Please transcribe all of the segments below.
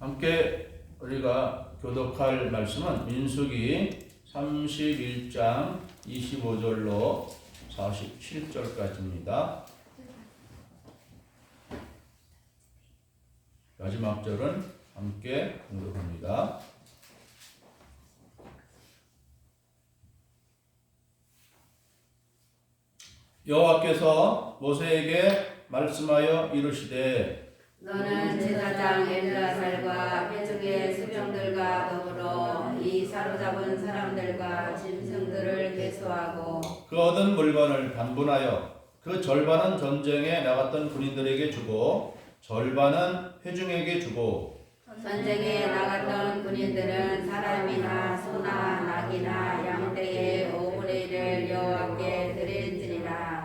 함께 우리가 교독할 말씀은 민수기 31장 25절로 47절까지입니다. 마지막 절은 함께 공독합니다. 여호와께서 모세에게 말씀하여 이르시되 너는 제사장 엘르아살과 회중의 수병들과 더불어 이 사로잡은 사람들과 짐승들을 계수하고 그 얻은 물건을 반분하여 그 절반은 전쟁에 나갔던 군인들에게 주고 절반은 회중에게 주고 전쟁에 나갔던 군인들은 사람이나 소나 낙이나 양떼의 5분의 1을 여호와께 드릴지니라.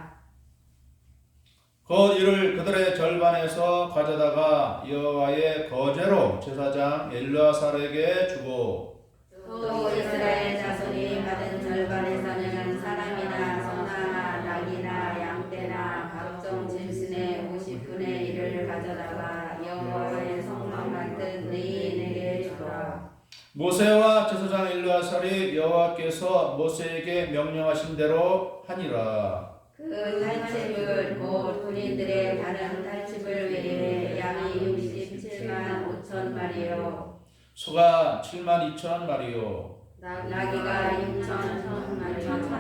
곧 이를 그들의 절반에서 가져다가 여호와의 거제로 제사장 엘르아살에게 주고 또 이스라엘 자손이 받은 절반에서는 사람이나 소나 낙이나 양떼나 각종 짐승의 50분의 1을 가져다가 여호와의 성막 만든 레위인에게 주라. 모세와 제사장 엘르아살이 여호와께서 모세에게 명령하신 대로 하니라. 그 탈취물 곧 군인들의 다른 탈취물 외에 양이 67만 5천 마리요 소가 7만 2천 마리요 나귀가 6천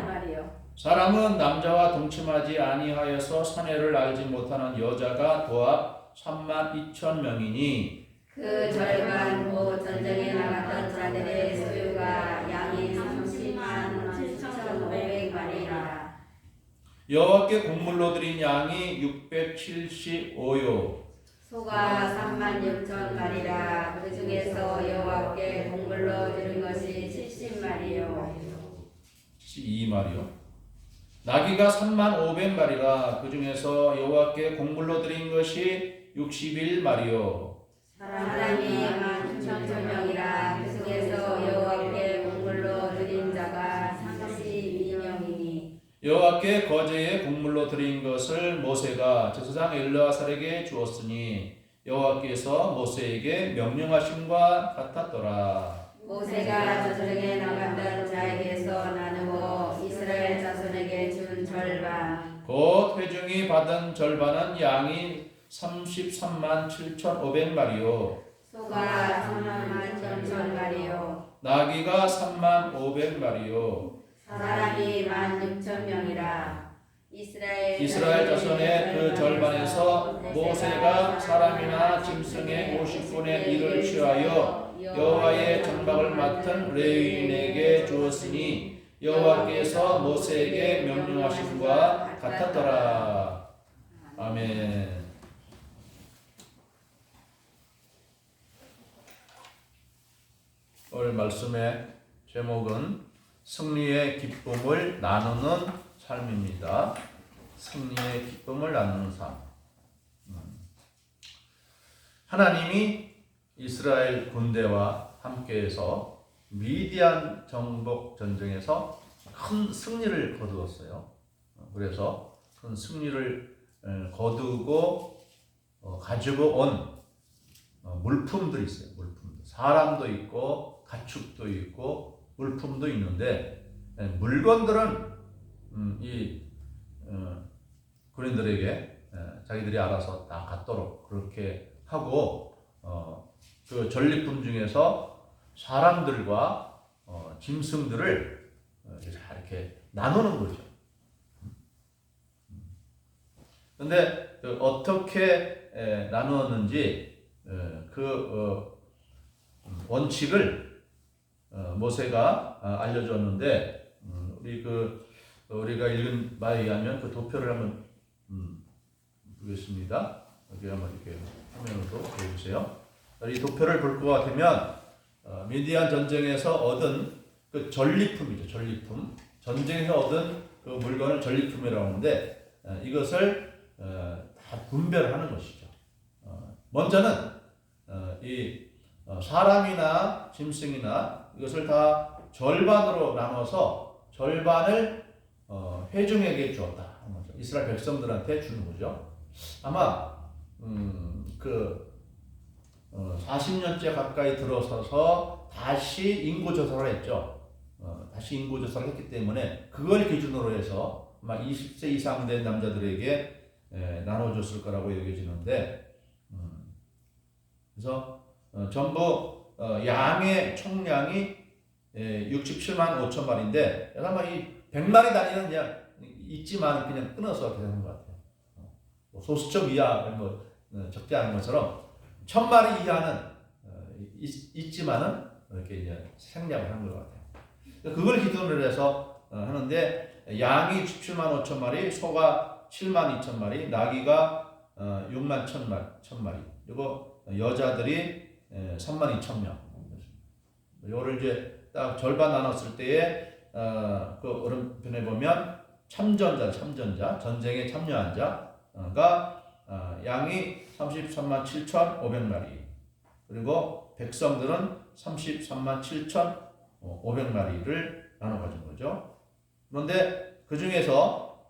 마리요 사람은 남자와 동침하지 아니하여서 선해를 알지 못하는 여자가 도합 3만 2천 명이니 그 절반 곧 전쟁에 나갔던 자들의 소유가 양이 30만 7,500마리라. 여호와께 곡물로 드린 양이 675요 소가 3만 6천 마리라. 그 중에서 여호와께 곡물로 드린 것이 70마리요 72마리요 나귀가 3만 500마리라. 그 중에서 여호와께 곡물로 드린 것이 61마리요 사람이 16,000명이라. 그 중에서 여호와께 곡물로 드린 자가 32명이니 여호와께 거제에 곡물로 드린 것을 모세가 제사장 엘르아살에게 주었으니 여호와께서 모세에게 명령하심과 같았더라. 모세가 전쟁에 나갔던 자에게서 나누어 이스라엘 자손에게 준 절반 곧 회중이 받은 절반은 양이 33만 7,500마리요 소가 3만 3천 마리요 나귀가 3만 500마리요 사람이 16,000명이라. 이스라엘 자손의 그 절반에서 모세가 사람이나 짐승의 50분의 1을 취하여 여호와의 전박을 맡은 레위인에게 주었으니 여호와께서 모세에게 명령하심과 같았더라. 아멘. 오늘 말씀의 제목은 승리의 기쁨을 나누는 삶입니다. 승리의 기쁨을 나누는 삶. 하나님이 이스라엘 군대와 함께해서 미디안 정복 전쟁에서 큰 승리를 거두었어요. 그래서 큰 승리를 거두고 가지고 온 물품들이 있어요. 물품들. 사람도 있고 가축도 있고 물품도 있는데 물건들은 이 군인들에게 자기들이 알아서 다 갖도록 그렇게 하고 그 전리품 중에서 사람들과 짐승들을 이렇게 나누는 거죠. 그런데 어떻게 나누었는지 그 원칙을 모세가 알려줬는데 우리가 읽은 바에 의하면 그 도표를 한번 보겠습니다. 여기 한번 이렇게 화면으로 보여주세요. 이 도표를 볼 것 같으면 미디안 전쟁에서 얻은 그 전리품이죠. 전리품. 전쟁에서 얻은 그 물건을 전리품이라고 하는데 이것을 다 분별하는 것이죠. 먼저는 이 사람이나 짐승이나 이것을 다 절반으로 나눠서 절반을 회중에게 주었다. 이스라엘 백성들한테 주는 거죠. 아마 40년째 가까이 들어서서 다시 인구조사를 했죠. 다시 인구조사를 했기 때문에 그걸 기준으로 해서 아마 20세 이상 된 남자들에게 나눠줬을 거라고 여겨지는데, 그래서 전부 양의 총량이 67만 5천 마리인데, 아마 이 100마리 단위는 그냥 있지만 그냥 끊어서 계산한 것 같아요. 소수점 이하 적지 않은 것처럼 1000마리 이하는 있지만은 이렇게 이제 생략을 한 것 같아요. 그걸 기준으로 해서 하는데, 양이 17만 5천 마리, 소가 7만 2천 마리, 나귀가 6만 1천 마리, 그리고 여자들이 3만 2천 명. 이거를 이제 딱 절반 나눴을 때에 그 오른편에 보면 참전자, 전쟁에 참여한 자가 양이 33만 7,500마리, 그리고 백성들은 33만 7,500마리를 나눠 가진 거죠. 그런데 그 중에서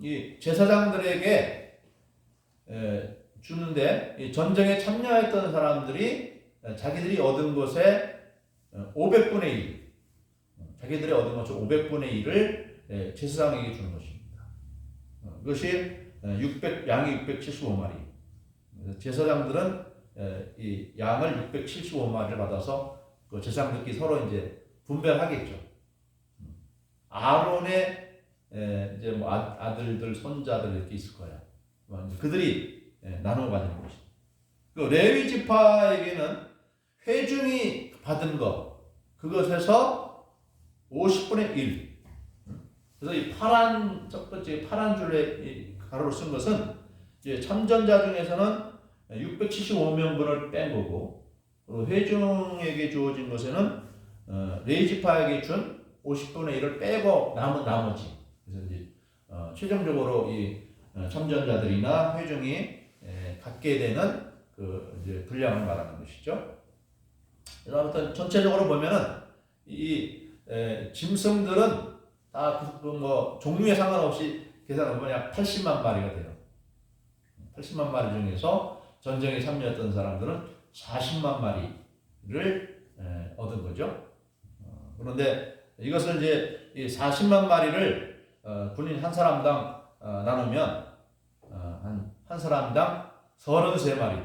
이 제사장들에게 주는데, 이 전쟁에 참여했던 사람들이 자기들이 얻은 것의 500분의 1, 자기들이 얻은 것의 500분의 1을 제사장에게 주는 것입니다. 그것이 양이 675마리. 제사장들은 이 양을 675마리를 받아서 그 제사장들끼리 서로 이제 분배하겠죠. 아론의 이제 뭐 아들들, 손자들 이렇게 있을 거야. 그들이 나눠 가지는 것이. 그 레위 지파에게는 회중이 받은 것, 그것에서 50분의 1. 그래서 이 첫 번째 파란 줄에 가로로 쓴 것은 이제 참전자 중에서는 675명분을 뺀 거고, 그리고 회중에게 주어진 것에는 레위 지파에게 준 50분의 1을 빼고 남은 나머지. 그래서 이제 최종적으로 이 참전자들이나 회중이 갖게 되는 그 이제 분량을 말하는 것이죠. 그래서 아무튼 전체적으로 보면은 이 짐승들은 다 뭐 종류에 상관없이 계산하면 약 80만 마리가 돼요. 80만 마리 중에서 전쟁에 참여했던 사람들은 40만 마리를 얻은 거죠. 그런데 이것을 이제 이 40만 마리를 군인 한 사람당 나누면 한 사람당 33마리,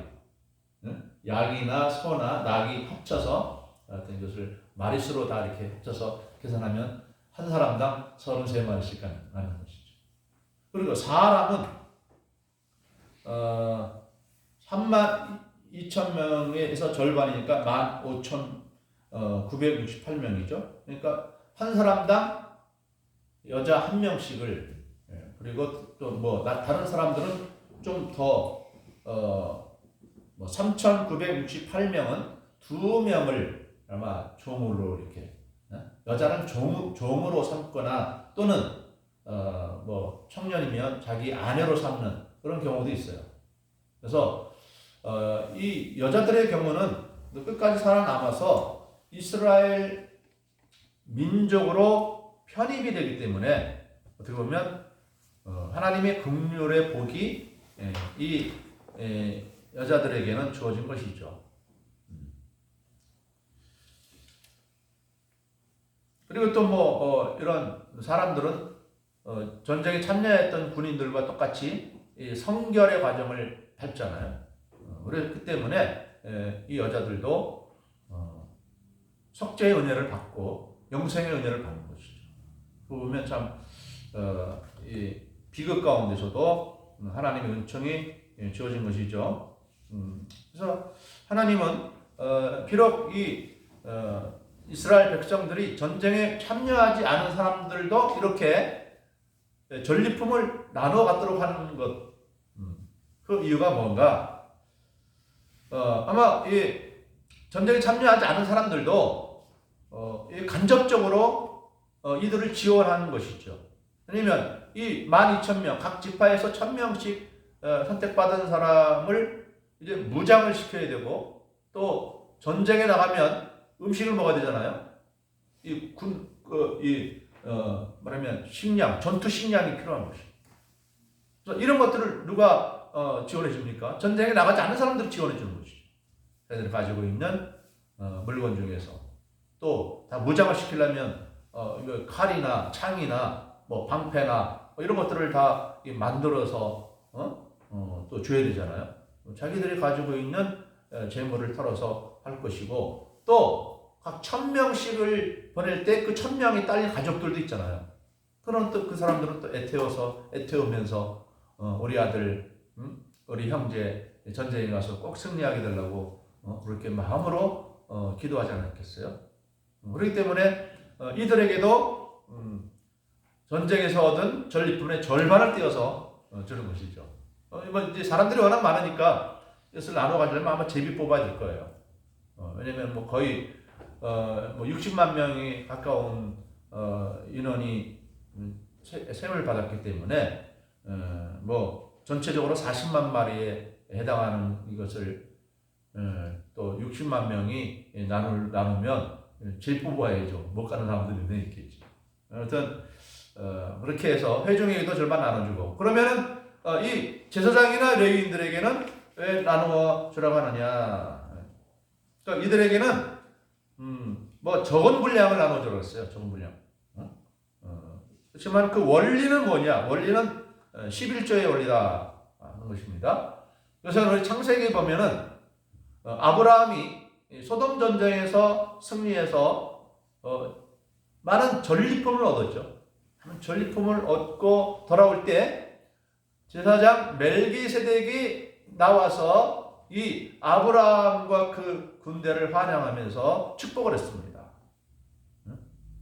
양이나 소나 낙이 합쳐서 어떤 것을 마리수로 다 이렇게 합쳐서 계산하면 한 사람당 33마리씩 나는 것이죠. 그리고 사람은 3만 2천 명에서 절반이니까 15,968명이죠. 그러니까 한 사람당 여자 한 명씩을, 그리고 또 뭐 다른 사람들은 좀 더 뭐 3,968명은 2명을 아마 종으로 이렇게, 여자는 종으로 삼거나 또는 뭐 청년이면 자기 아내로 삼는 그런 경우도 있어요. 그래서 이 여자들의 경우는 끝까지 살아남아서 이스라엘 민족으로 편입이 되기 때문에 어떻게 보면 하나님의 긍휼의 복이 이 여자들에게는 주어진 것이죠. 그리고 또 뭐 이런 사람들은 전쟁에 참여했던 군인들과 똑같이 이 성결의 과정을 밟잖아요. 그렇기 때문에 이 여자들도 속죄의 은혜를 받고 영생의 은혜를 받는 것이죠. 보면 참 이 비극 가운데서도 하나님의 은총이 주어진 것이죠. 그래서 하나님은 비록 이 이스라엘 백성들이 전쟁에 참여하지 않은 사람들도 이렇게 전리품을 나눠 갖도록 하는 것, 그 이유가 뭔가? 아마 이 전쟁에 참여하지 않은 사람들도 간접적으로 이들을 지원하는 것이죠. 왜냐면 이 12,000명, 각 지파에서 1,000명씩 선택받은 사람을 이제 무장을 시켜야 되고, 또 전쟁에 나가면 음식을 먹어야 되잖아요. 말하면 식량, 전투 식량이 필요한 것이. 그래서 이런 것들을 누가 지원해 줍니까? 전쟁에 나가지 않은 사람들이 지원해 주는 것이죠. 자기들이 가지고 있는 물건 중에서 또 다 무장을 시키려면 이거 칼이나 창이나 뭐 방패나 뭐 이런 것들을 다 만들어서 또 줘야 되잖아요. 자기들이 가지고 있는 재물을 털어서 할 것이고 또 각 1,000명씩을 보낼 때 그 1,000명이 딸린 가족들도 있잖아요. 그런 또 그 사람들은 또 애태우면서 우리 아들, 우리 형제 전쟁에 가서 꼭 승리하게 되려고 그렇게 마음으로 기도하지 않았겠어요? 그렇기 때문에 이들에게도 전쟁에서 얻은 전리품의 절반을 떼어서 주는 것이죠. 이제 사람들이 워낙 많으니까 이것을 나눠 가지려면 아마 제비 뽑아야 될 거예요. 왜냐면 뭐 거의 뭐 60만 명이 가까운 인원이 셈을 받았기 때문에 뭐 전체적으로 40만 마리에 해당하는 이것을 또 60만 명이 나누면 제일 뽑아야죠. 못 가는 사람들이 몇 명 있겠지. 아무튼 그렇게 해서 회중에게도 절반 나눠주고 그러면은 이 제사장이나 레위인들에게는 왜 나누어 주라고 하느냐? 그러니까 이들에게는 뭐 적은 분량을 나눠주라고 했어요. 적은 분량. 그렇지만 그 원리는 뭐냐? 원리는 11조의 원리다 하는 것입니다. 그래서 우리 창세기 보면은 아브라함이 소돔 전쟁에서 승리해서 많은 전리품을 얻었죠. 전리품을 얻고 돌아올 때 제사장 멜기세덱이 나와서 이 아브라함과 그 군대를 환영하면서 축복을 했습니다.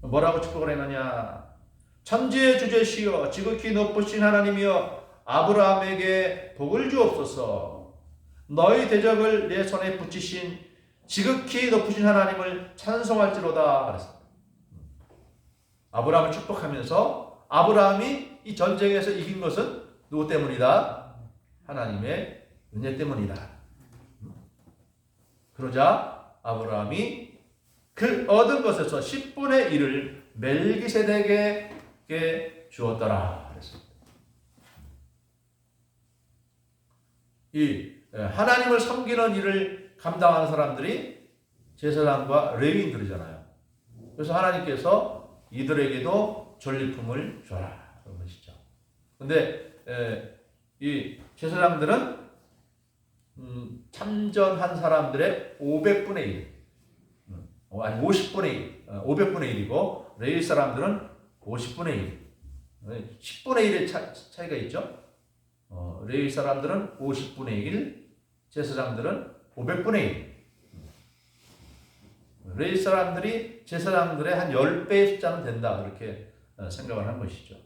뭐라고 축복을 했느냐? 천지의 주제시여 지극히 높으신 하나님이여 아브라함에게 복을 주옵소서. 너희 대적을 내 손에 붙이신 지극히 높으신 하나님을 찬송할지로다 그랬습니다. 아브라함을 축복하면서 아브라함이 이 전쟁에서 이긴 것은 누구 때문이다? 하나님의 은혜 때문이다. 그러자 아브라함이 그 얻은 것에서 10분의 1을 멜기세덱에게 주었더라 그랬습니다. 이 하나님을 섬기는 일을 감당하는 사람들이 제사장과 레위인들이잖아요. 그래서 하나님께서 이들에게도 전리품을 줘라 그런 것이죠. 근데 이 제사장들은 참전한 사람들의 500분의 1, 아니 50분의 1, 500분의 1이고 레위 사람들은 50분의 1, 10분의 1의 차이가 있죠. 레위 사람들은 50분의 1, 제사장들은 500분의 1. 레위 사람들이 제사장들의 한 10배의 숫자는 된다 그렇게 생각을 한 것이죠.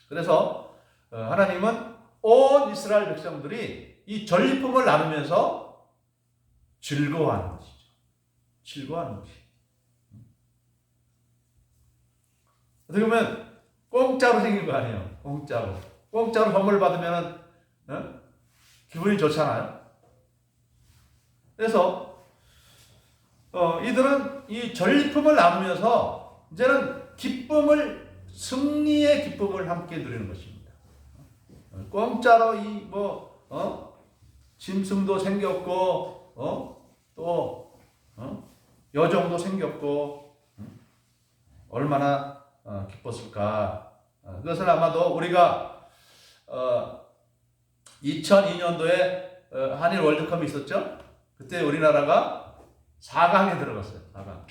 그래서 하나님은 온 이스라엘 백성들이 이 전리품을 나누면서 즐거워하는 것이죠. 즐거워하는 것이. 어떻게 보면 공짜로 생긴 거 아니에요. 공짜로 선물 받으면 기분이 좋잖아요. 그래서 이들은 이 전리품을 나누면서 이제는 승리의 기쁨을 함께 누리는 것입니다. 공짜로 짐승도 생겼고 또 여종도 생겼고 얼마나 기뻤을까. 그것은 아마도 우리가 2002년도에 한일 월드컵이 있었죠. 그때 우리나라가 4강에 들어갔어요. 4강.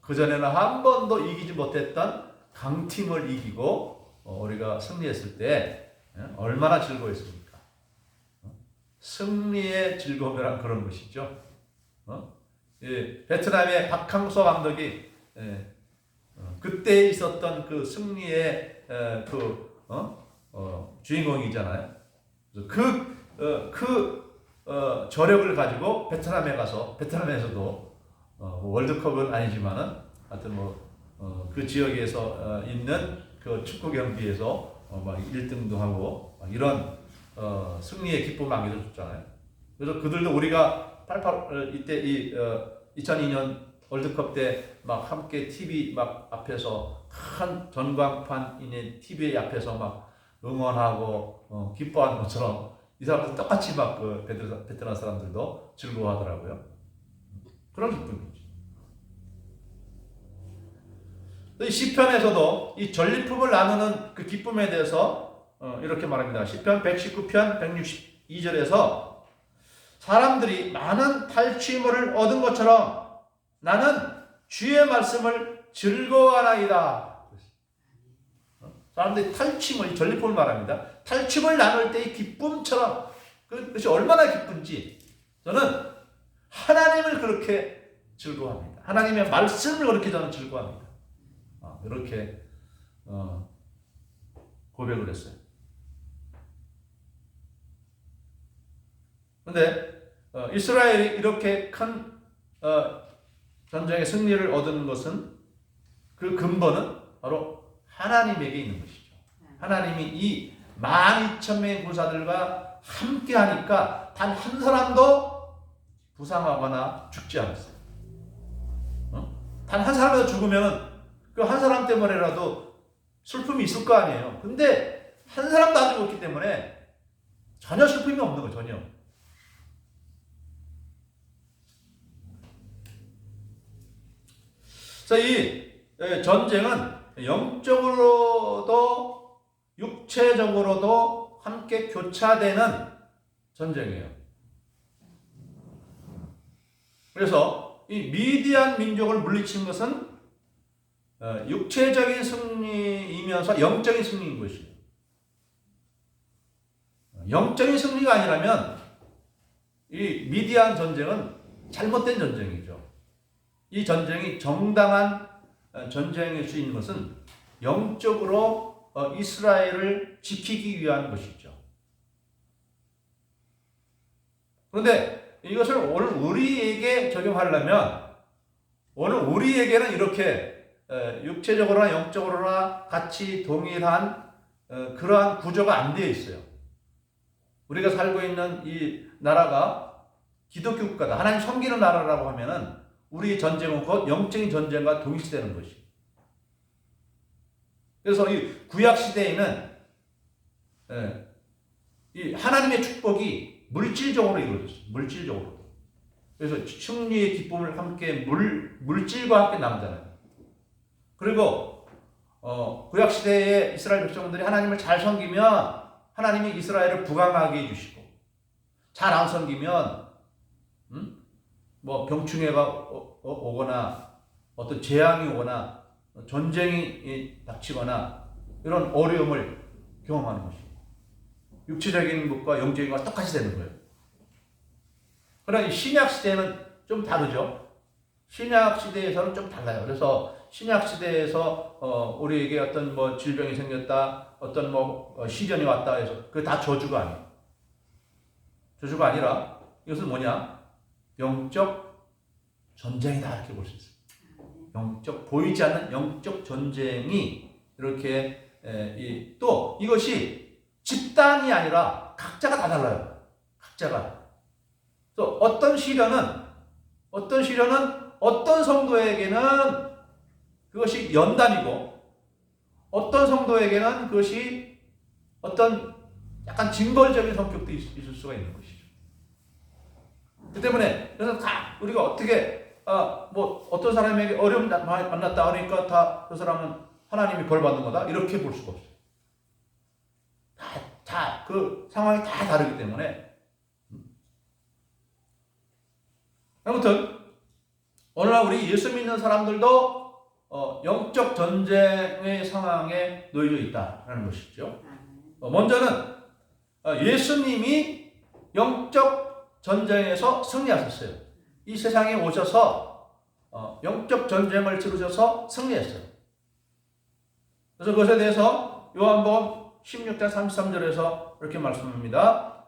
그전에는 한 번도 이기지 못했던 강팀을 이기고 우리가 승리했을 때 얼마나 즐거웠습니까? 승리의 즐거움이란 그런 것이죠. 베트남의 박항서 감독이 그때 있었던 그 승리의 주인공이잖아요. 저력을 가지고 베트남에 가서 베트남에서도 월드컵은 아니지만은 하여튼 그 지역에서 있는 그 축구 경기에서 막 1등도 하고 막 이런 승리의 기쁨을 안겨줬잖아요. 그래서 그들도 우리가 이때 2002년 월드컵 때 막 함께 TV 막 앞에서 큰 전광판 있는 TV 앞에서 막 응원하고 기뻐하는 것처럼 이 사람들 똑같이 막 그 베트남 사람들도 즐거워하더라고요. 그런 기쁨이죠. 이 시편에서도 이 전리품을 나누는 그 기쁨에 대해서 이렇게 말합니다. 시편 119편 162절에서 사람들이 많은 탈취물을 얻은 것처럼 나는 주의 말씀을 즐거워하나이다. 사람들이 탈취물, 전리품을 말합니다. 탈취물 나눌 때의 기쁨처럼 그것이 얼마나 기쁜지 저는 하나님을 그렇게 즐거워합니다. 하나님의 말씀을 그렇게 저는 즐거워합니다. 이렇게 고백을 했어요. 그런데 이스라엘이 이렇게 큰 전쟁의 승리를 얻은 것은 그 근본은 바로 하나님에게 있는 것이죠. 하나님이 이 12,000명의 군사들과 함께 하니까 단 한 사람도 부상하거나 죽지 않았어요. 단 한 사람이라도 죽으면 그 한 사람 때문에라도 슬픔이 있을 거 아니에요. 근데 한 사람도 안 죽었기 때문에 전혀 슬픔이 없는 거예요. 전혀. 그래서 이 전쟁은 영적으로도 육체적으로도 함께 교차되는 전쟁이에요. 그래서 이 미디안 민족을 물리친 것은 육체적인 승리이면서 영적인 승리인 것이에요. 영적인 승리가 아니라면 이 미디안 전쟁은 잘못된 전쟁이죠. 이 전쟁이 정당한 전쟁일 수 있는 것은 영적으로 이스라엘을 지키기 위한 것이죠. 그런데 이것을 오늘 우리에게 적용하려면 오늘 우리에게는 이렇게 육체적으로나 영적으로나 같이 동일한 그러한 구조가 안 되어 있어요. 우리가 살고 있는 이 나라가 기독교 국가다. 하나님 섬기는 나라라고 하면은 우리의 전쟁은 곧 영적인 전쟁과 동일시되는 것이에요. 그래서 이 구약 시대에는 이 하나님의 축복이 물질적으로 이루어졌어요. 물질적으로. 그래서 승리의 기쁨을 함께 물질과 함께 나누잖아요. 그리고 구약 시대의 이스라엘 백성들이 하나님을 잘 섬기면 하나님이 이스라엘을 부강하게 해주시고 잘 안 섬기면 뭐 병충해가 오거나 어떤 재앙이 오거나 전쟁이 닥치거나 이런 어려움을 경험하는 것이에요. 육체적인 것과 영적인 것과 똑같이 되는 거예요. 그러나 이 신약 시대는 좀 다르죠. 신약 시대에서는 좀 달라요. 그래서 신약 시대에서 우리에게 어떤 뭐 질병이 생겼다, 어떤 뭐 시련이 왔다 해서 그게 다 저주가 아니에요. 저주가 아니라 이것은 뭐냐? 영적 전쟁이다 이렇게 볼 수 있어요. 영적 보이지 않는 영적 전쟁이 이렇게 또 이것이 집단이 아니라 각자가 다 달라요. 각자가. 또 어떤 시련은 어떤 성도에게는 그것이 연단이고 어떤 성도에게는 그것이 어떤 약간 징벌적인 성격도 있을 수가 있는 것이죠. 그 때문에 그래서 다 우리가 어떻게 뭐 어떤 사람에게 어려움 만났다 하니까 다 그 사람은 하나님이 벌 받는 거다 이렇게 볼 수가 없어요. 다 그 상황이 다 다르기 때문에 아무튼 오늘날 우리 예수 믿는 사람들도 영적 전쟁의 상황에 놓여 있다라는 것이죠. 먼저는 예수님이 영적 전쟁에서 승리하셨어요. 이 세상에 오셔서 영적 전쟁을 치르셔서 승리했어요. 그래서 그것에 대해서 요한복음 16장 33절에서 이렇게 말씀합니다.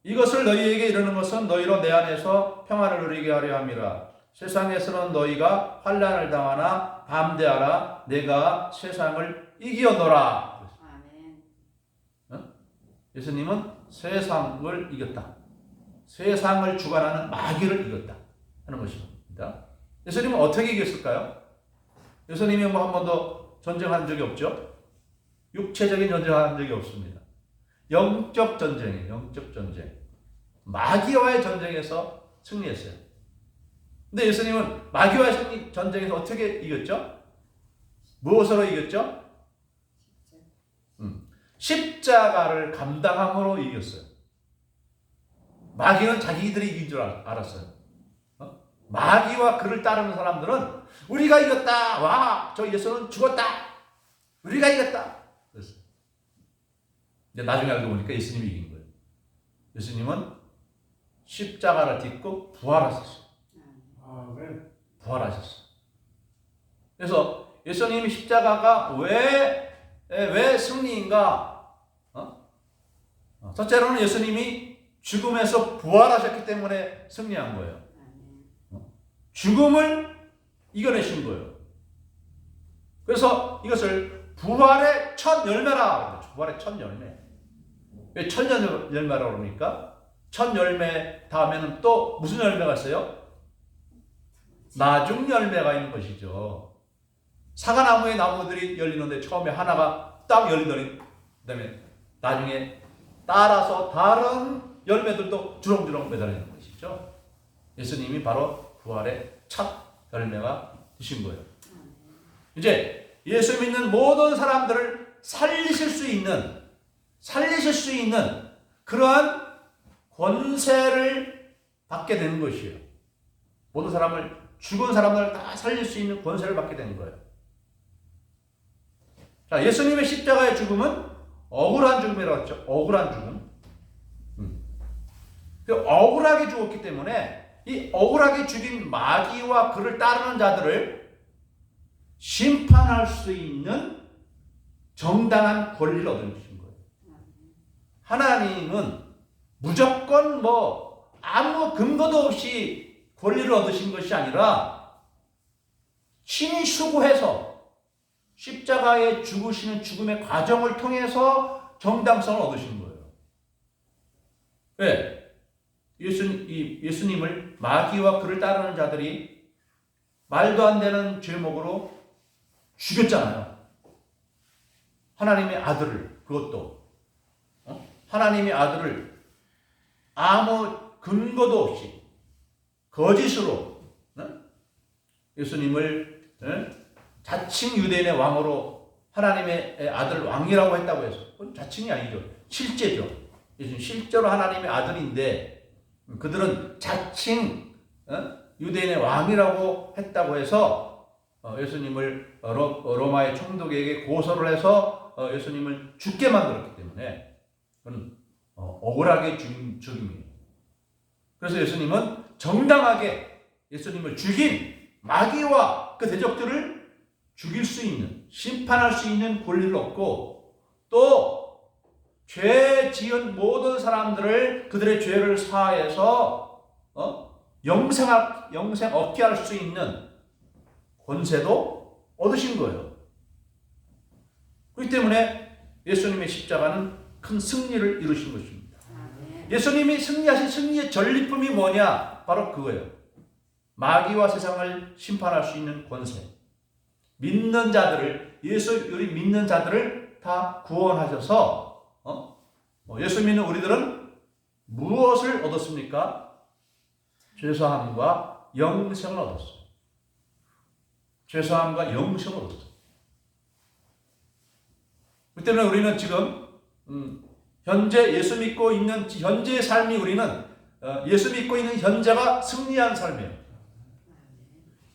이것을 너희에게 이르는 것은 너희로 내 안에서 평안을 누리게 하려 함이라. 세상에서는 너희가 환난을 당하나 담대하라. 내가 세상을 이기었노라. 아멘. 예수님은 세상을 이겼다. 세상을 주관하는 마귀를 이겼다 하는 것입니다. 예수님은 어떻게 이겼을까요? 예수님이 뭐 한 번도 전쟁한 적이 없죠. 육체적인 전쟁한 적이 없습니다. 영적 전쟁이에요. 영적 전쟁. 마귀와의 전쟁에서 승리했어요. 근데 예수님은 마귀와의 전쟁에서 어떻게 이겼죠? 무엇으로 이겼죠? 십자가를 감당함으로 이겼어요. 마귀는 자기들이 이긴 줄 알았어요. 마귀와 그를 따르는 사람들은 우리가 이겼다. 와, 저 예수는 죽었다. 우리가 이겼다. 그랬어요. 이제 나중에 알고 보니까 예수님이 이긴 거예요. 예수님은 십자가를 딛고 부활하셨어요. 부활하셨어요. 그래서 예수님이 십자가가 왜 승리인가? 첫째로는 예수님이 죽음에서 부활하셨기 때문에 승리한 거예요. 죽음을 이겨내신 거예요. 그래서 이것을 부활의 첫 열매라. 부활의 첫 열매. 왜 첫 열매라고 그러니까? 첫 열매 다음에는 또 무슨 열매가 있어요? 나중 열매가 있는 것이죠. 사과나무의 나무들이 열리는데 처음에 하나가 딱 열리더니 그다음에 나중에 따라서 다른 열매들도 주렁주렁 매달리는 것이죠. 예수님이 바로 부활의 첫 열매가 되신 거예요. 이제 예수 믿는 모든 사람들을 살리실 수 있는 그러한 권세를 받게 되는 것이에요. 모든 사람을 죽은 사람들을 다 살릴 수 있는 권세를 받게 되는 거예요. 자, 예수님의 십자가의 죽음은 억울한 죽음이라고 했죠. 억울한 죽음. 그 억울하게 죽었기 때문에 이 억울하게 죽인 마귀와 그를 따르는 자들을 심판할 수 있는 정당한 권리를 얻으신 거예요. 하나님은 무조건 아무 근거도 없이 권리를 얻으신 것이 아니라 친히 수고해서 십자가에 죽으시는 죽음의 과정을 통해서 정당성을 얻으신 거예요. 왜? 예수님을 마귀와 그를 따르는 자들이 말도 안 되는 죄목으로 죽였잖아요. 하나님의 아들을, 그것도 하나님의 아들을 아무 근거도 없이 거짓으로 예수님을 자칭 유대인의 왕으로 하나님의 아들 왕이라고 했다고 해서 그건 자칭이 아니죠. 실제죠. 예수님 실제로 하나님의 아들인데 그들은 자칭 유대인의 왕이라고 했다고 해서 예수님을 로마의 총독에게 고소를 해서 예수님을 죽게 만들었기 때문에 그건 억울하게 죽임이에요. 그래서 예수님은 정당하게 예수님을 죽인 마귀와 그 대적들을 죽일 수 있는, 심판할 수 있는 권리를 얻고 또 죄 지은 모든 사람들을 그들의 죄를 사해서 영생 얻게 할 수 있는 권세도 얻으신 거예요. 그렇기 때문에 예수님의 십자가는 큰 승리를 이루신 것입니다. 예수님이 승리하신 승리의 전리품이 뭐냐? 바로 그거예요. 마귀와 세상을 심판할 수 있는 권세. 믿는 자들을, 예수를 믿는 자들을 다 구원하셔서 예수 믿는 우리들은 무엇을 얻었습니까? 죄사함과 영생을 얻었어요. 죄사함과 영생을 얻었어요. 그 때문에 우리는 지금 현재 예수 믿고 있는 현재의 삶이 우리는 예수 믿고 있는 현재가 승리한 삶이에요.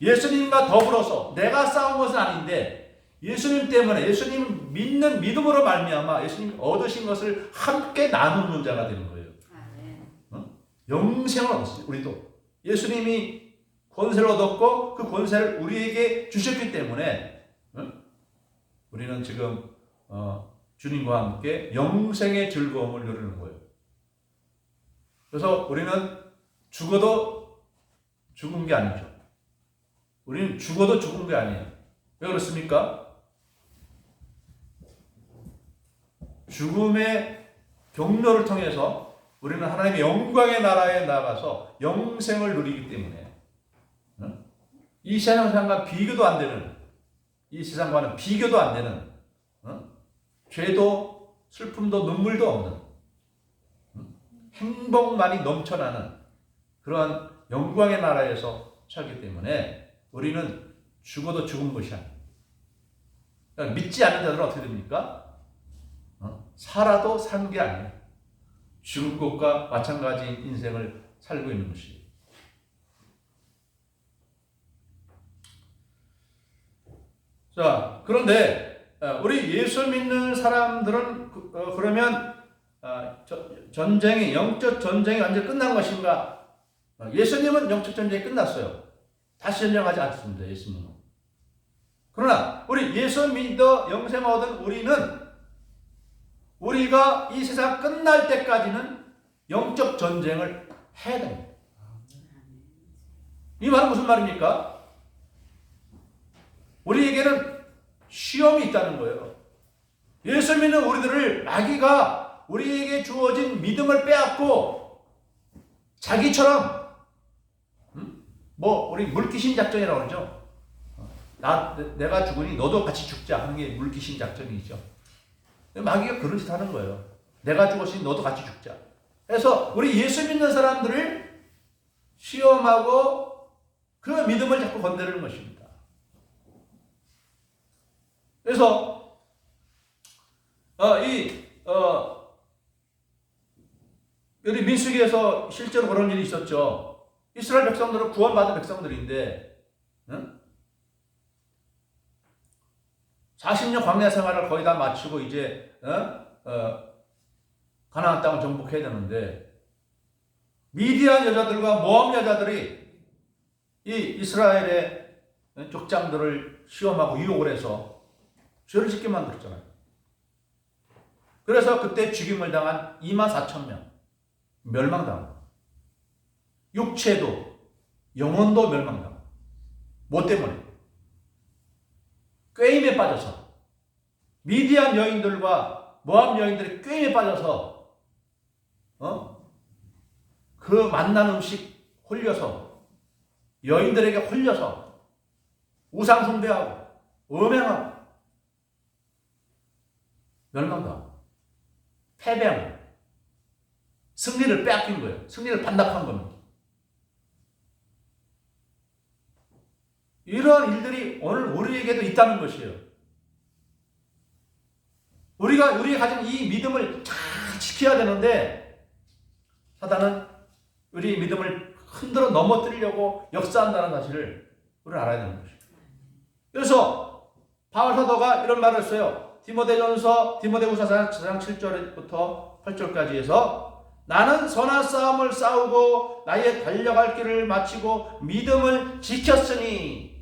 예수님과 더불어서 내가 싸운 것은 아닌데 예수님 때문에 예수님 믿는 믿음으로 말미암아 예수님 얻으신 것을 함께 나누는 자가 되는 거예요. 영생을 얻었어요. 우리도 예수님이 권세를 얻었고 그 권세를 우리에게 주셨기 때문에 우리는 지금 주님과 함께 영생의 즐거움을 누리는 거예요. 그래서 우리는 죽어도 죽은 게 아니죠. 우리는 죽어도 죽은 게 아니에요. 왜 그렇습니까? 죽음의 경로를 통해서 우리는 하나님의 영광의 나라에 나가서 영생을 누리기 때문에 이 세상과 비교도 안 되는, 이 세상과는 비교도 안 되는 죄도 슬픔도 눈물도 없는 행복만이 넘쳐나는 그러한 영광의 나라에서 살기 때문에 우리는 죽어도 죽은 것이 아니에요. 그러니까 믿지 않는 자들은 어떻게 됩니까? 살아도 산 게 아니에요. 죽을 것과 마찬가지인 인생을 살고 있는 것이에요. 자, 그런데 우리 예수 믿는 사람들은 그러면 영적 전쟁이 완전히 끝난 것인가? 예수님은 영적 전쟁이 끝났어요. 다시 전쟁하지 않습니다. 예수님은. 그러나 우리 예수 믿어 영생 얻은 우리가 이 세상 끝날 때까지는 영적 전쟁을 해야 됩니다. 이 말은 무슨 말입니까? 우리에게는 시험이 있다는 거예요. 예수 믿는 우리들을 마귀가 우리에게 주어진 믿음을 빼앗고 자기처럼 우리 물귀신 작전이라고 그러죠. 내가 죽으니 너도 같이 죽자 하는 게 물귀신 작전이죠. 마귀가 그런 짓 하는 거예요. 내가 죽었으니 너도 같이 죽자. 그래서 우리 예수 믿는 사람들을 시험하고 그 믿음을 자꾸 건드리는 것입니다. 그래서 우리 민수기에서 실제로 그런 일이 있었죠. 이스라엘 백성들은 구원받은 백성들인데 40년 광야 생활을 거의 다 마치고 이제 가나안 땅을 정복해야 되는데 미디안 여자들과 모압 여자들이 이 이스라엘의 족장들을 시험하고 유혹을 해서 죄를 짓게 만들었잖아요. 그래서 그때 죽임을 당한 24,000명 멸망당한 육체도 영혼도 멸망당한 뭐 때문에? 꾀임에 빠져서 미디안 여인들과 모압 여인들의 꾀임에 빠져서 그 만난 음식 홀려서 여인들에게 홀려서 우상 숭배하고 음행하고 멸망당하고 패배한 거예요. 승리를 빼앗긴 거예요. 승리를 반납한 겁니다. 이러한 일들이 오늘 우리에게도 있다는 것이에요. 우리가 가진 이 믿음을 잘 지켜야 되는데 사단은 우리 믿음을 흔들어 넘어뜨리려고 역사한다는 사실을 우리는 알아야 되는 것이죠. 그래서 바울 사도가 이런 말을 했어요. 디모데후서 4장 7절부터 8절까지 해서 나는 선한 싸움을 싸우고 나의 달려갈 길을 마치고 믿음을 지켰으니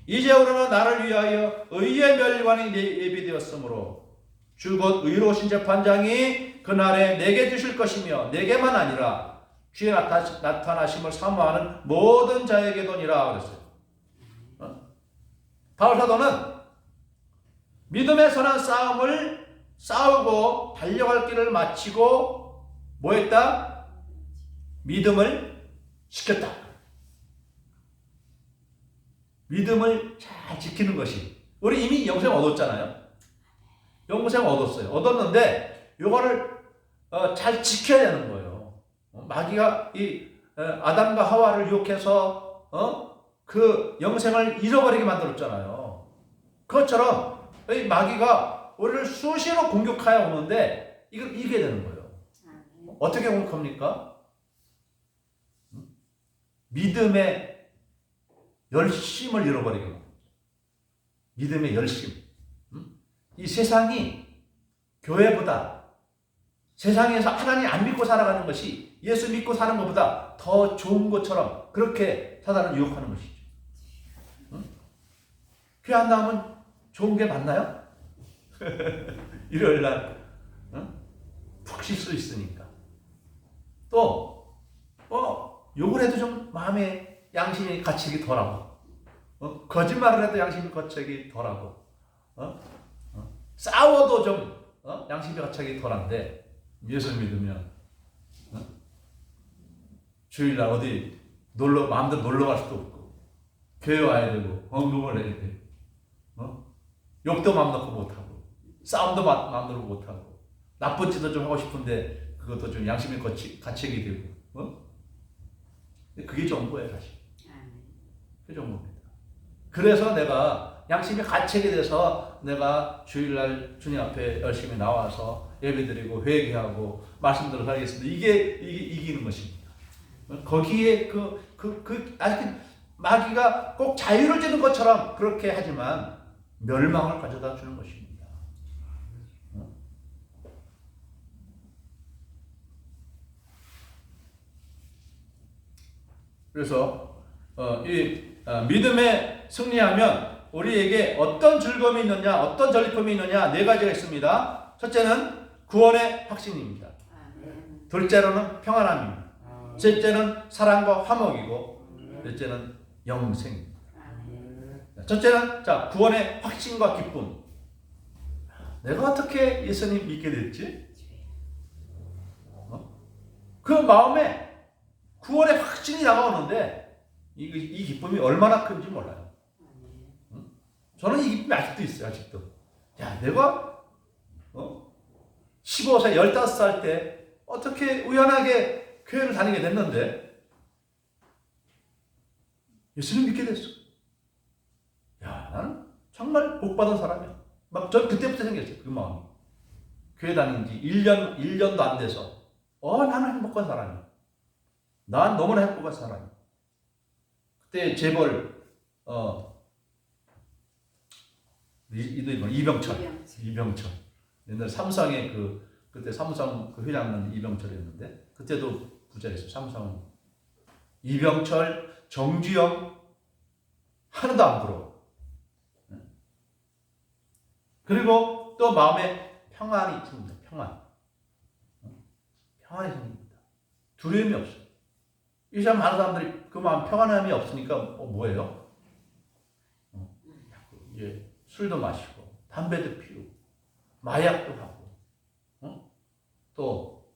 이제 우리는 나를 위하여 의의 멸관이 예비되었으므로 주 곧 의로우신 재판장이 그날에 내게 주실 것이며 내게만 아니라 주의 나타나심을 사모하는 모든 자에게도니라 그랬어요. 바울 사도는 믿음의 선한 싸움을 싸우고 달려갈 길을 마치고 뭐 했다? 믿음을 지켰다. 믿음을 잘 지키는 것이 우리 이미 영생 얻었잖아요. 영생 얻었어요. 얻었는데 이거를 잘 지켜야 되는 거예요. 마귀가 이 아담과 하와를 유혹해서 그 영생을 잃어버리게 만들었잖아요. 그것처럼 이 마귀가 우리를 수시로 공격하여 오는데 이걸 이기게 되는 거예요. 어떻게 공격합니까? 믿음의 열심을 잃어버리게 합니다. 믿음의 열심. 이 세상이 교회보다 세상에서 하나님 안 믿고 살아가는 것이 예수 믿고 사는 것보다 더 좋은 것처럼 그렇게 사단은 유혹하는 것이죠. 교회 안 나오면 좋은 게 맞나요? 일요일 날 푹 쉴 수 있으니까. 또 욕을 해도 좀 마음에 양심이 갇히기 덜하고 거짓말을 해도 양심이 갇히기 덜하고 싸워도 좀 양심이 갇히기 덜한데 예수 믿으면 주일날 어디 마음대로 놀러 갈 수도 없고 교회 와야 되고 헌금을 해야 되고 욕도 마음 놓고 못하고 싸움도 마음대로 못하고 나쁜 짓도 좀 하고 싶은데 그것도 좀 양심의 가책이 되고, 그게 좋은 거예요, 사실. 그게 좋은 겁니다. 그래서 내가 양심의 가책이 돼서 내가 주일날 주님 앞에 열심히 나와서 예배드리고 회개하고 말씀대로 살겠습니다. 이게 이기는 것입니다. 거기에 아직 마귀가 꼭 자유를 주는 것처럼 그렇게 하지만 멸망을 가져다 주는 것입니다. 그래서 믿음에 승리하면 우리에게 어떤 즐거움이 있느냐, 어떤 전리품이 있느냐, 네 가지가 있습니다. 첫째는 구원의 확신입니다. 둘째로는 평안함입니다. 셋째는 사랑과 화목이고, 넷째는 영생입니다. 첫째는 구원의 확신과 기쁨. 내가 어떻게 예수님 믿게 됐지? 그 마음에 구원의 확신이 다가오는데 이 기쁨이 얼마나 큰지 몰라요. 저는 이 기쁨이 아직도 있어요. 아직도. 야, 내가 15세, 15살 때 어떻게 우연하게 교회를 다니게 됐는데 예수님 믿게 됐어. 야, 나는 정말 복받은 사람이야. 전 그때부터 생겼어요. 그 마음이. 교회 다닌 지 1년도 안 돼서 나는 행복한 사람이야. 난 너무나 행복한 사람이야. 그때 재벌 이병철. 옛날 삼성의 그때 삼성 그 회장은 이병철이었는데 그때도 부자였어요. 삼성은 이병철, 정주영 하나도 안 부러워. 그리고 또 마음에 평안이 생깁니다. 평안이 생깁니다. 두려움이 없어요. 이 사람 많은 사람들이 그 마음 평안함이 없으니까 뭐예요? 술도 마시고 담배도 피우고 마약도 하고 또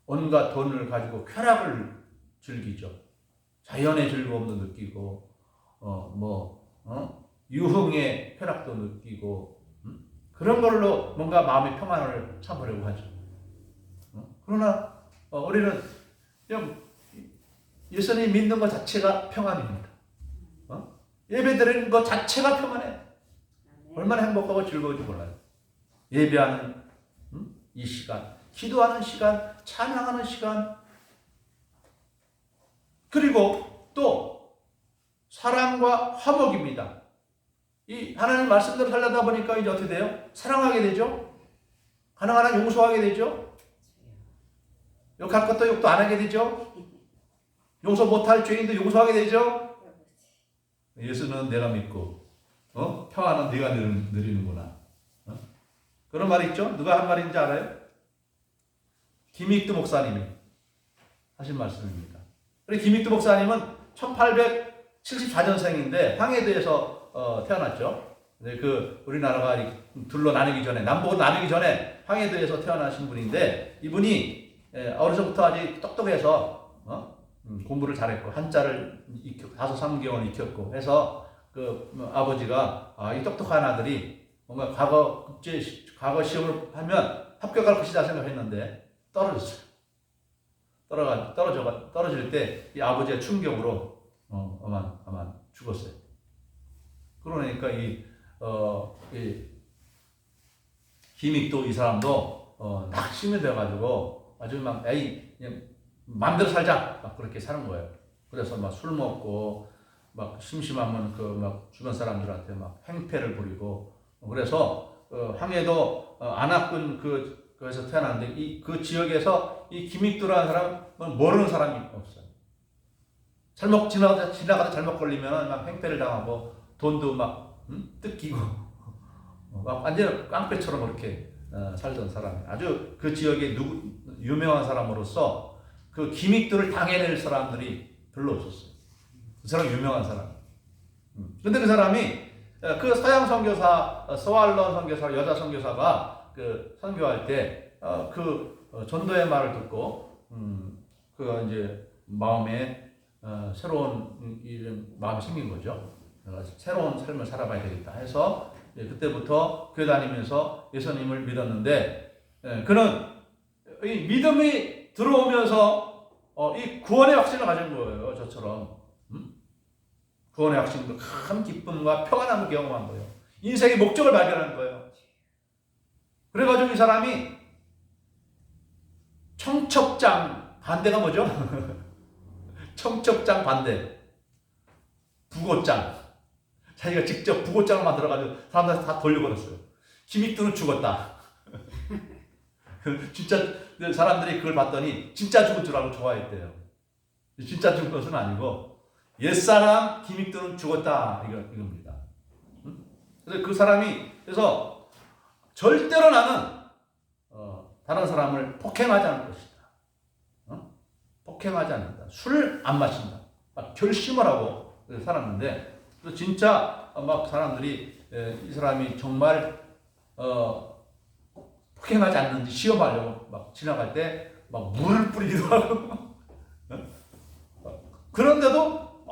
온갖 돈을 가지고 쾌락을 즐기죠. 자연의 즐거움도 느끼고 유흥의 쾌락도 느끼고 그런 걸로 뭔가 마음의 평안을 참으려고 하죠. 그러나 우리는 그냥 예수님 믿는 것 자체가 평안입니다. 예배드리는 것 자체가 평안해. 얼마나 행복하고 즐거운지 몰라요. 예배하는 이 시간, 기도하는 시간, 찬양하는 시간, 그리고 또 사랑과 화목입니다. 이 하나님 말씀대로 살려다 보니까 이제 어떻게 돼요? 사랑하게 되죠. 가능한 한 용서하게 되죠. 욕할 것도 욕도 안 하게 되죠. 용서 못할 죄인도 용서하게 되죠. 예수는 내가 믿고 평안은 네가 누리는구나. 그런 말이 있죠. 누가 한 말인지 알아요? 김익두 목사님이 하신 말씀입니다. 김익두 목사님은 1874년생인데 황해도에서 태어났죠. 우리나라가 둘로 나누기 전에, 남북으로 나누기 전에 황해도에서 태어나신 분인데 이분이 어려서부터 아주 똑똑해서 공부를 잘했고 한자를 5-3개월 익혔고 해서 아버지가 이 똑똑한 아들이 뭔가 과거 시험을 하면 합격할 것이다 생각했는데 떨어졌어요. 떨어질 때 이 아버지의 충격으로 아마 죽었어요. 그러니까 이 김익도 이 사람도 낙심이 돼가지고 아주 막 그냥 마음대로 살자 막 그렇게 사는 거예요. 그래서 막 술 먹고 막 심심하면 막 주변 사람들한테 막 행패를 부리고 그래서 황해도 안압군 그에서 태어났는데 그 지역에서 이 김익두라는 사람은 모르는 사람이 없어요. 잘못 지나가다 잘못 걸리면 막 행패를 당하고 돈도 막 뜯기고 막 완전 깡패처럼 그렇게 살던 사람이 아주 그 지역에 유명한 사람으로서 그 김익두를 당해낼 사람들이 별로 없었어요. 그 사람 유명한 사람. 그런데 그 사람이 그 서양 선교사 서왈런 선교사 여자 선교사가 선교할 때 전도의 말을 듣고 이제 마음에 새로운 마음이 생긴 거죠. 새로운 삶을 살아봐야 되겠다 해서 그때부터 교회 다니면서 예수님을 믿었는데 그는 이 믿음이 들어오면서 이 구원의 확신을 가진 거예요. 저처럼 구원의 확신도 큰 기쁨과 평안함을 경험한 거예요. 인생의 목적을 발견한 거예요. 그래가지고 이 사람이 청첩장 반대가 뭐죠? 청첩장 반대 부고장. 자기가 직접 부고장을 만들어가지고 사람들 다 돌려버렸어요. 김익두는 죽었다. 진짜 사람들이 그걸 봤더니 진짜 죽은 줄 알고 좋아했대요. 진짜 죽은 것은 아니고 옛사람 김익두는 죽었다 이겁니다. 그래서 그 사람이 그래서 절대로 나는 다른 사람을 폭행하지 않을 것이다. 폭행하지 않는다. 술 안 마신다. 막 결심을 하고 살았는데 진짜 막 사람들이 이 사람이 정말 폭행하지 않는지 시험하려고 막 지나갈 때 막 물을 뿌리기도 하고 그런데도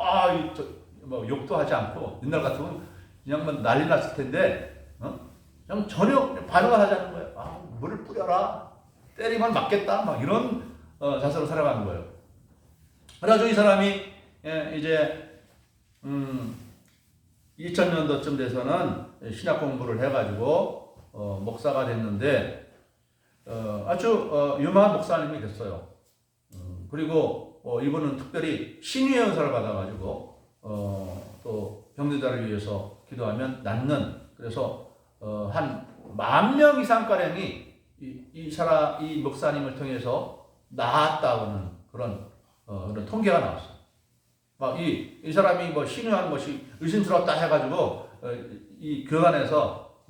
뭐 욕도 하지 않고 옛날 같으면 그냥 뭐 난리 났을 텐데 그냥 전혀 반응을 하지 않는 거예요. 물을 뿌려라. 때리면 맞겠다. 막 이런 자세로 살아가는 거예요. 그래가지고 이 사람이 이제 2000년도쯤 돼서는 신학 공부를 해가지고 목사가 됐는데 아주 유명한 목사님이 됐어요. 그리고 이분은 특별히 신유의 은사를 받아가지고 또 병자를 위해서 기도하면 낫는 그래서 한 10,000명 이상 가량이 이 목사님을 통해서 나았다는 그런 통계가 나왔어요. 막 이 사람이 뭐 신유한 것이 의심스럽다 해가지고 이 교단에서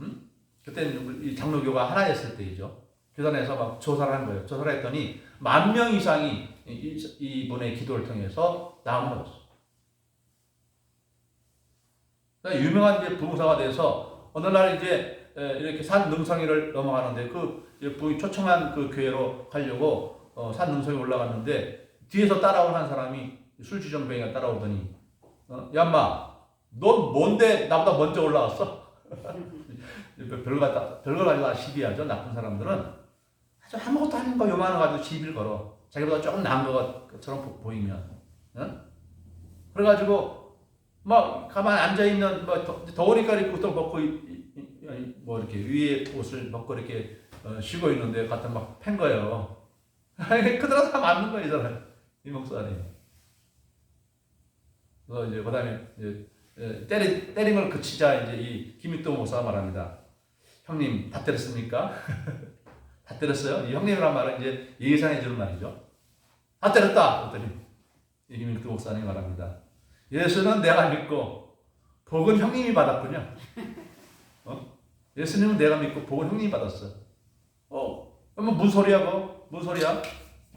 그때는 이 장로교가 하나였을 때이죠. 교단에서 막 조사를 한 거예요. 조사를 했더니 10,000명 이상이 이분의 기도를 통해서 나은 거였어요. 그러니까 유명한 이제 부흥사가 돼서 어느 날 이제 이렇게 산 능성이를 넘어가는데 그 부흥이 초청한 그 교회로 가려고 산 능성에 올라갔는데 뒤에서 따라온 한 사람이 술주정뱅이가 따라오더니 야마 넌 뭔데 나보다 먼저 올라왔어? 별걸 가지고 시비하죠. 나쁜 사람들은 아주 아무것도 아닌 거 요만한 거 가지고 시비를 걸어. 자기보다 조금 나은 것처럼 보이면. 그래가지고 막 가만히 앉아있는 뭐 더우니까 이렇게 옷을 벗고 뭐 이렇게 위에 옷을 벗고 이렇게 쉬고 있는데 갖다 막 팬 거예요. 그대로 다 맞는 거예요. 이 사람. 이 목사님. 그래서 이제 그다음에 때린 걸 그치자 이제 이 김익도 목사가 말합니다. 형님 다 때렸습니까? 다 때렸어요? 이 형님이란 말은 이제 예상해 주는 말이죠. 다 때렸다. 그랬더니 이 김익도 목사님 말합니다. 예수는 내가 믿고 복은 형님이 받았군요. 예수님은 내가 믿고 복은 형님이 받았어. 그러면 무슨 소리야? 무슨 소리야?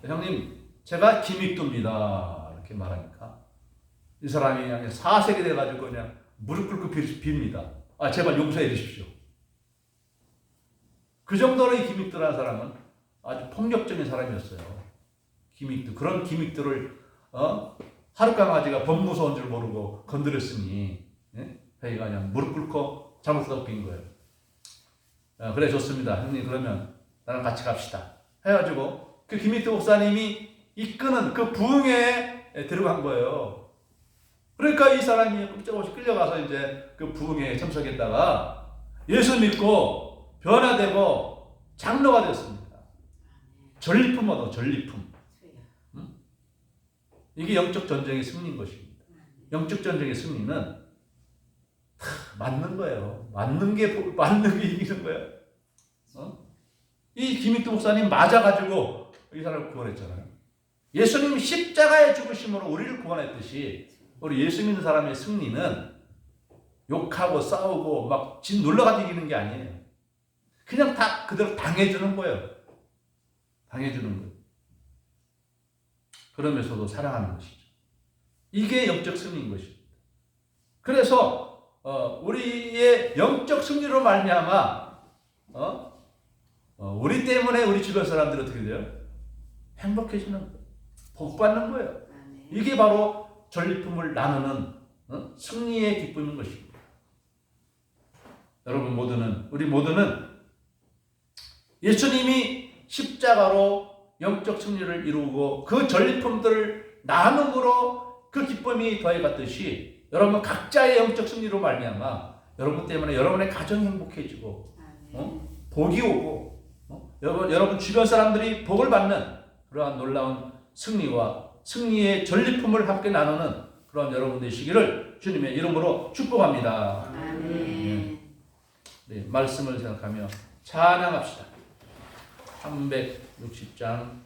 형님 제가 김익도입니다. 이렇게 말하니까 이 사람이 그냥 사색이 돼가지고 그냥 무릎 꿇고 빕니다. 제발 용서해 주십시오. 그 정도로 이 김익도라는 사람은 아주 폭력적인 사람이었어요. 김익도. 그런 김익도를 하룻강아지가 범무서운 줄 모르고 건드렸으니 회의가 그냥 무릎 꿇고 잘못하다고 빈 거예요. 그래 좋습니다. 형님 그러면 나랑 같이 갑시다. 해가지고 그 김익도 목사님이 이끄는 그 부흥회에 들어간 거예요. 그러니까 이 사람이 끔찍없이 끌려가서 이제 그 부흥회에 참석했다가 예수 믿고 변화되고 장로가 되었습니다. 전리품 얻어 전리품. 이게 영적 전쟁의 승리인 것입니다. 영적 전쟁의 승리는 다 맞는 거예요. 맞는 게 이기는 거예요. 이 김익도 목사님 맞아가지고 이 사람을 구원했잖아요. 예수님이 십자가의 죽으심으로 우리를 구원했듯이 우리 예수 믿는 사람의 승리는 욕하고 싸우고 막 진 놀러가지고 이기는 게 아니에요. 그냥 다 그대로 당해주는 거예요. 당해주는 거예요. 그러면서도 사랑하는 것이죠. 이게 영적 승리인 것입니다. 그래서 우리의 영적 승리로 말미암아 우리 때문에 우리 주변 사람들이 어떻게 돼요? 행복해지는 거예요. 복 받는 거예요. 이게 바로 전리품을 나누는 승리의 기쁨인 것입니다. 여러분 모두는 우리 모두는 예수님이 십자가로 영적 승리를 이루고 그 전리품들을 나눔으로 그 기쁨이 더해갔듯이 여러분 각자의 영적 승리로 말미암아 여러분 때문에 여러분의 가정이 행복해지고 복이 오고 여러분 주변 사람들이 복을 받는 그러한 놀라운 승리와 승리의 전리품을 함께 나누는 그런 여러분 되시기를 주님의 이름으로 축복합니다. 아멘. 네, 말씀을 생각하며 찬양합시다. 360장